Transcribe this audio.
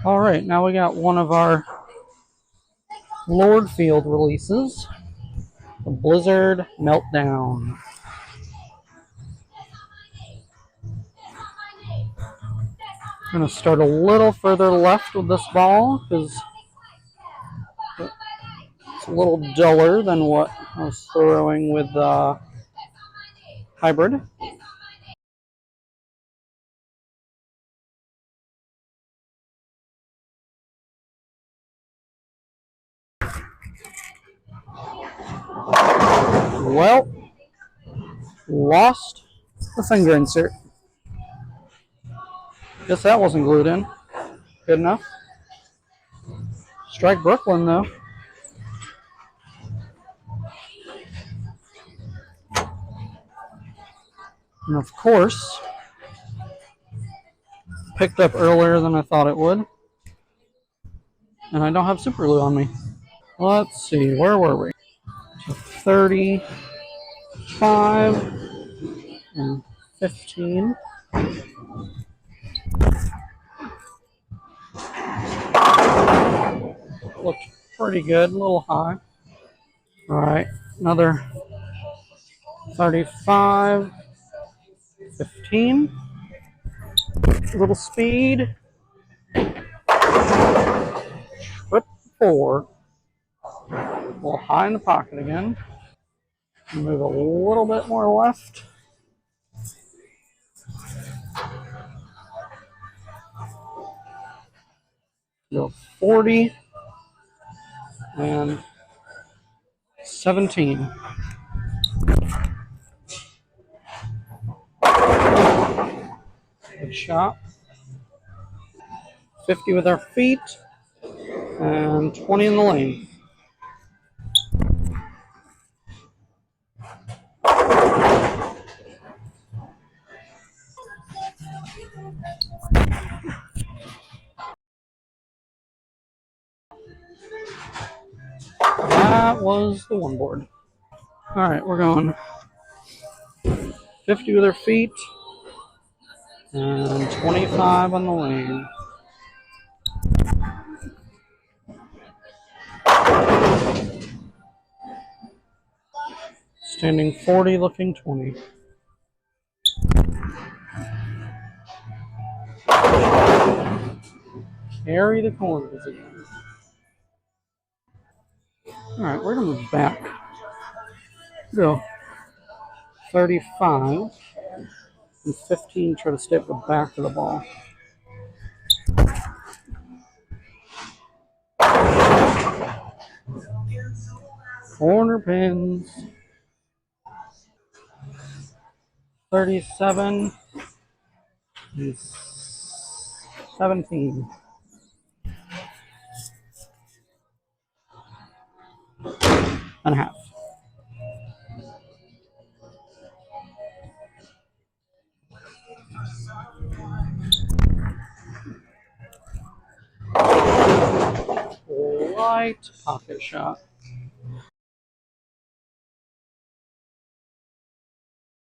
All right, now we got one of our Lord Field releases, the Blizzard Meltdown. I'm going to start a little further left with this ball because it's a little duller than what I was throwing with Hybrid. Well, lost the finger insert. Guess that wasn't glued in. Good enough. Strike Brooklyn, though. And of course, picked up earlier than I thought it would. And I don't have super glue on me. Let's see, where were we? So 35 and 15. Looked pretty good, a little high. All right, another 35, 15. A little speed. Foot 4. A little high in the pocket again. Move a little bit more left. Go 40 and 17. Good shot. 50 with our feet and 20 in the lane. That was the one board. All right, we're going 50 with our feet and 25 on the lane. Standing 40, looking 20. Carry the corners again. All right, we're going to move back. Go 35 and 15, try to stay at the back of the ball. Corner pins. 37 and 17. And a half. Light pocket shot.